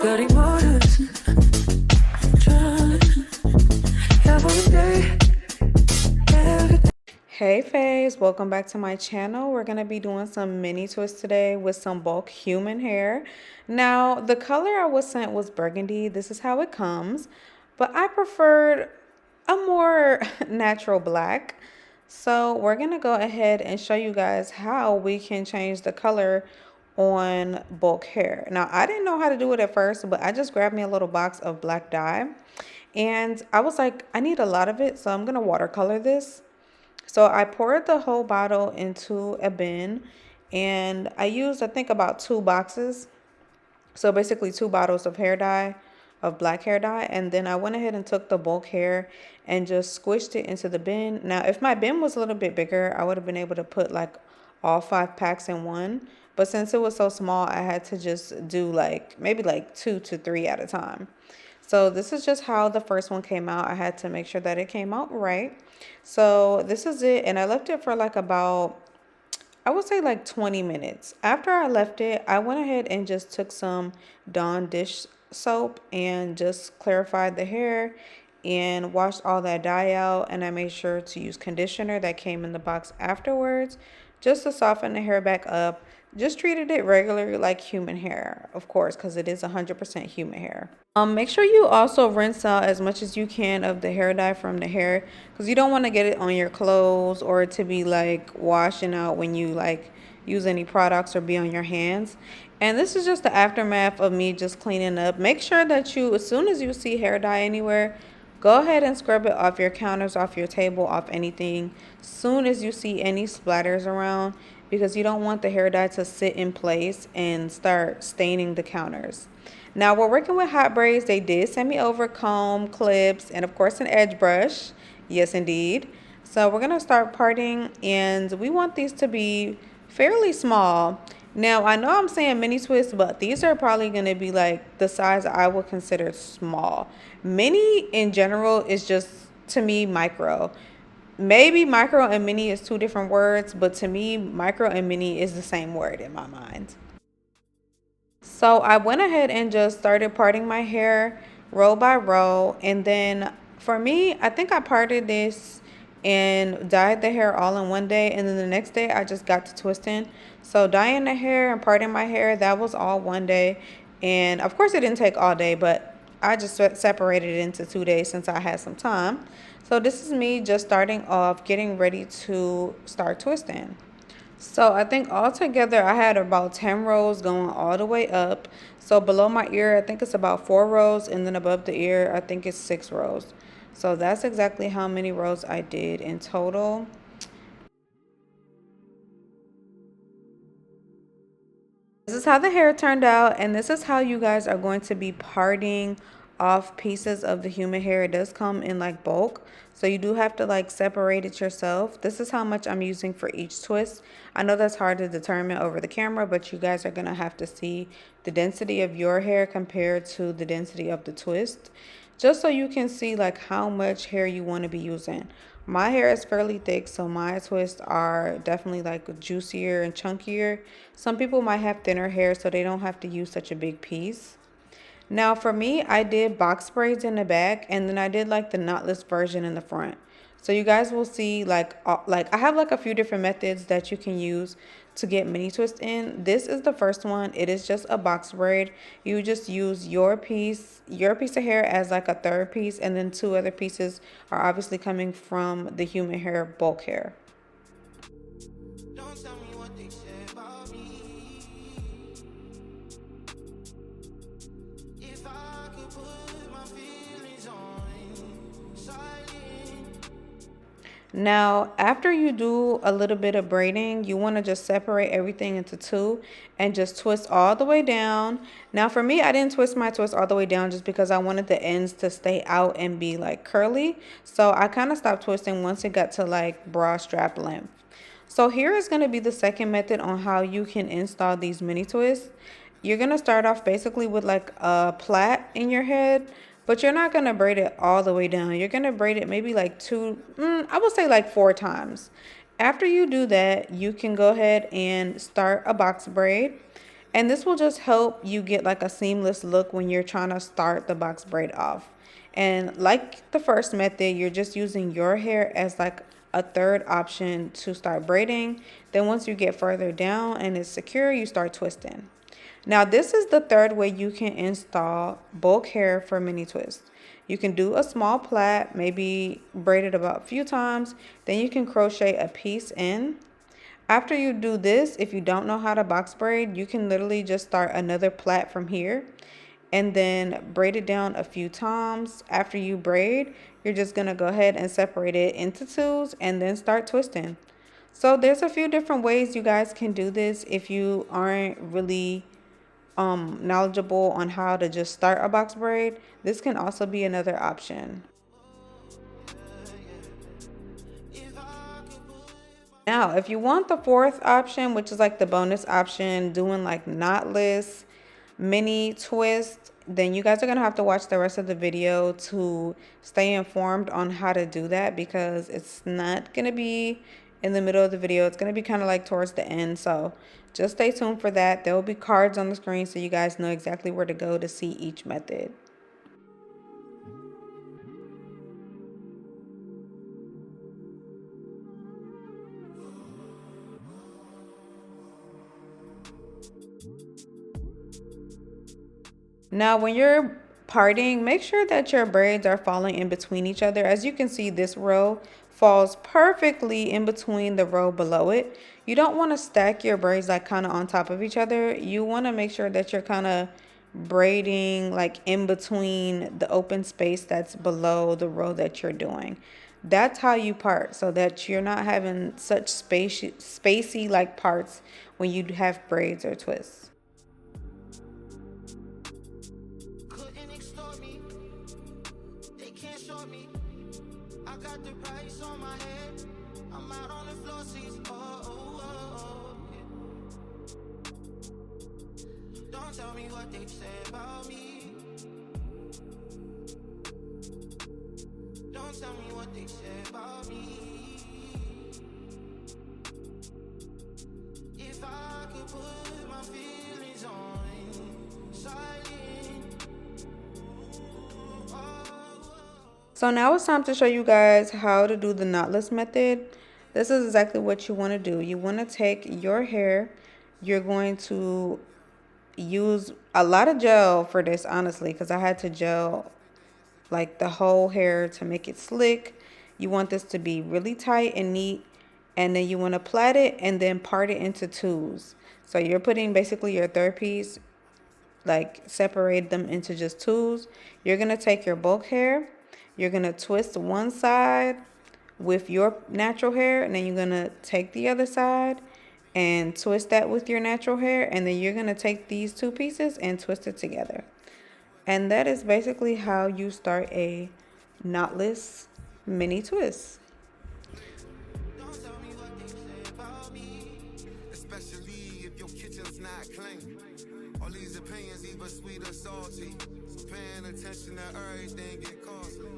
Hey faves, welcome back to my channel. We're going to be doing some mini twists today with some bulk human hair. Now, the color I was sent was burgundy. This is how it comes, but I preferred a more natural black. So we're going to go ahead and show you guys how we can change the color on bulk hair. Now, I didn't know how to do it at first, but I just grabbed me a little box of black dye and I was like, I need a lot of it, so I'm going to watercolor this. So I poured the whole bottle into a bin and I used, I think, about 2 boxes. So basically 2 bottles of hair dye, of black hair dye. And then I went ahead and took the bulk hair and just squished it into the bin. Now, if my bin was a little bit bigger, I would have been able to put like all 5 packs in one. But since it was so small, I had to just do like maybe like 2 to 3 at a time. So this is just how the first one came out. I had to make sure that it came out right. So this is it. And I left it for like about, I would say like 20 minutes. After I left it, I went ahead and just took some Dawn dish soap and just clarified the hair and washed all that dye out. And I made sure to use conditioner that came in the box afterwards just to soften the hair back up. Just treated it regularly like human hair, of course, because it is 100% human hair. Make sure you also rinse out as much as you can of the hair dye from the hair, because you don't want to get it on your clothes or to be like washing out when you like use any products or be on your hands. And this is just the aftermath of me just cleaning up. Make sure that you, as soon as you see hair dye anywhere, go ahead and scrub it off your counters, off your table, off anything. Soon as you see any splatters around, because you don't want the hair dye to sit in place and start staining the counters. Now we're working with Hotbraids. They did send me over comb, clips, and of course an edge brush. Yes, indeed. So we're gonna start parting, and we want these to be fairly small. Now I know I'm saying mini twists, but these are probably gonna be like the size I would consider small. Mini in general is just, to me, micro. Maybe micro and mini is 2 different words, but to me, micro and mini is the same word in my mind. So I went ahead and just started parting my hair row by row. And then for me, I think I parted this and dyed the hair all in one day. And then the next day I just got to twisting. So dyeing the hair and parting my hair, that was all one day. And of course it didn't take all day, but I just separated it into 2 days since I had some time. So this is me just starting off, getting ready to start twisting. So I think altogether I had about 10 rows going all the way up. So below my ear, I think it's about 4 rows, and then above the ear, I think it's 6 rows. So that's exactly how many rows I did in total. This is how the hair turned out, and this is how you guys are going to be parting off pieces of the human hair. It does come in like bulk, so you do have to like separate it yourself. This is how much I'm using for each twist. I know that's hard to determine over the camera, but you guys are gonna have to see the density of your hair compared to the density of the twist, just so you can see like how much hair you want to be using. My hair is fairly thick, so my twists are definitely like juicier and chunkier. Some people might have thinner hair, so they don't have to use such a big piece. Now for me, I did box braids in the back, and then I did like the knotless version in the front. So you guys will see like I have like a few different methods that you can use to get mini twist in. This is the first one. It is just a box braid. You just use your piece of hair as like a third piece, and then 2 other pieces are obviously coming from the human hair bulk hair. Don't tell me what they say about me. If I could put my feelings on silent. Now, after you do a little bit of braiding, you want to just separate everything into 2 and just twist all the way down. Now, for me, I didn't twist my twist all the way down just because I wanted the ends to stay out and be like curly. So I kind of stopped twisting once it got to like bra strap length. So here is going to be the second method on how you can install these mini twists. You're going to start off basically with like a plait in your head, but you're not going to braid it all the way down. You're going to braid it maybe like I would say like 4 times. After you do that, you can go ahead and start a box braid. And this will just help you get like a seamless look when you're trying to start the box braid off. And like the first method, you're just using your hair as like a third option to start braiding. Then once you get further down and it's secure, you start twisting. Now this is the third way you can install bulk hair for mini twists. You can do a small plait, maybe braid it about a few times, then you can crochet a piece in. After you do this, if you don't know how to box braid, you can literally just start another plait from here and then braid it down a few times. After you braid, you're just gonna go ahead and separate it into twos and then start twisting. So there's a few different ways you guys can do this if you aren't really knowledgeable on how to just start a box braid. This can also be another option. Now, if you want the fourth option, which is like the bonus option, doing like knotless mini twist, then you guys are gonna have to watch the rest of the video to stay informed on how to do that, because it's not gonna be in the middle of the video. It's gonna be kind of like towards the end. So just stay tuned for that. There will be cards on the screen so you guys know exactly where to go to see each method. Now, when you're parting, make sure that your braids are falling in between each other. As you can see, this row falls perfectly in between the row below it. You don't want to stack your braids like kind of on top of each other. You want to make sure that you're kind of braiding like in between the open space that's below the row that you're doing. That's how you part, so that you're not having such spacey like parts when you have braids or twists. Tell me what they say about me. Don't tell me what they say about me. If I could put my feelings on silent. So now it's time to show you guys how to do the knotless method. This is exactly what you want to do. You want to take your hair. You're going to use a lot of gel for this, honestly, because I had to gel like the whole hair to make it slick. You want this to be really tight and neat, and then you want to plait it and then part it into twos. So you're putting basically your third piece, like separate them into just twos. You're gonna take your bulk hair, you're gonna twist one side with your natural hair, and then you're gonna take the other side and twist that with your natural hair, and then you're going to take these two pieces and twist it together. And that is basically how you start a knotless mini twist. Especially if your kitchen's not clean. All these opinions either sweet or salty. So paying attention to everything get costly.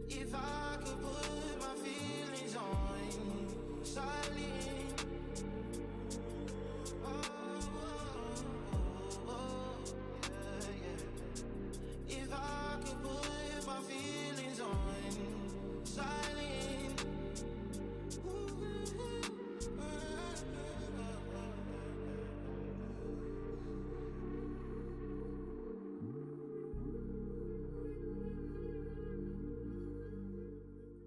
If I could put my feelings on silent. If I could put my feelings on silent.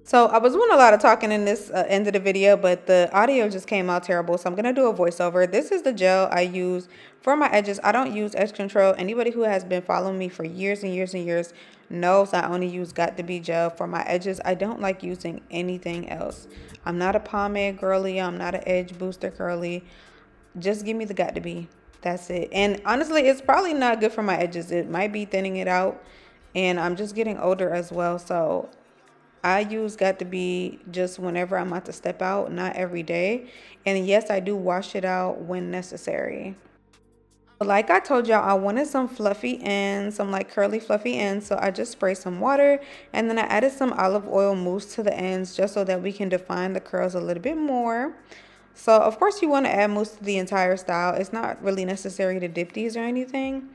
So I was doing a lot of talking in this end of the video, but the audio just came out terrible. So I'm going to do a voiceover. This is the gel I use for my edges. I don't use edge control. Anybody who has been following me for years and years and years knows I only use Got to Be gel for my edges. I don't like using anything else. I'm not a pomade girly. I'm not an edge booster girly. Just give me the Got to Be. That's it. And honestly, it's probably not good for my edges. It might be thinning it out. And I'm just getting older as well. So I use Got to Be just whenever I'm about to step out, not every day. And yes, I do wash it out when necessary. Like I told y'all, I wanted some fluffy ends, some like curly fluffy ends. So I just sprayed some water and then I added some olive oil mousse to the ends just so that we can define the curls a little bit more. So of course you want to add mousse to the entire style. It's not really necessary to dip these or anything,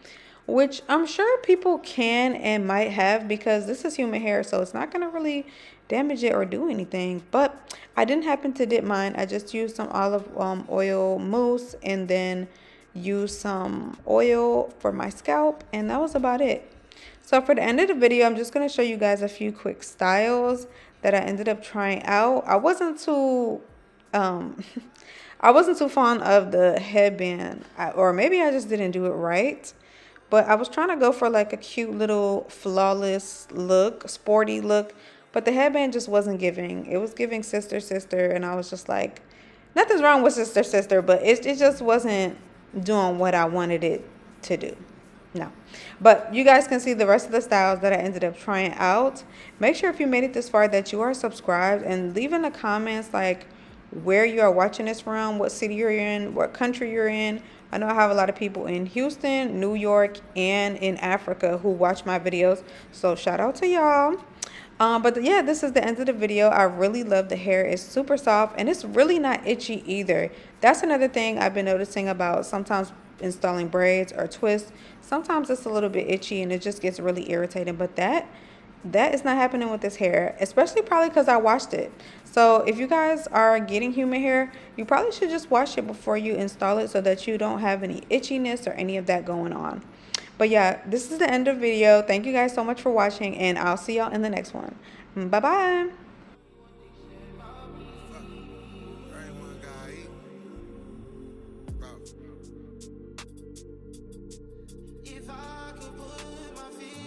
which I'm sure people can and might have because this is human hair. So it's not going to really damage it or do anything. But I didn't happen to dip mine. I just used some olive oil mousse and then use some oil for my scalp, and that was about it. So for the end of the video, I'm just going to show you guys a few quick styles that I ended up trying out. Um I wasn't too fond of the headband, or maybe I just didn't do it right. But I was trying to go for like a cute little flawless look, sporty look, but the headband just wasn't giving. It was giving sister sister, and I was just like, nothing's wrong with sister sister, but it just wasn't doing what I wanted it to do. No. But you guys can see the rest of the styles that I ended up trying out. Make sure if you made it this far that you are subscribed, and leave in the comments like where you are watching this from, what city you're in, what country you're in. I know I have a lot of people in Houston, New York, and in Africa who watch my videos. So shout out to y'all. But yeah, this is the end of the video. I really love the hair. It's super soft and it's really not itchy either. That's another thing I've been noticing about sometimes installing braids or twists. Sometimes it's a little bit itchy and it just gets really irritating. But that is not happening with this hair, especially probably because I washed it. So if you guys are getting human hair, you probably should just wash it before you install it so that you don't have any itchiness or any of that going on. But yeah, this is the end of the video. Thank you guys so much for watching, and I'll see y'all in the next one. Bye bye. If I could put my feet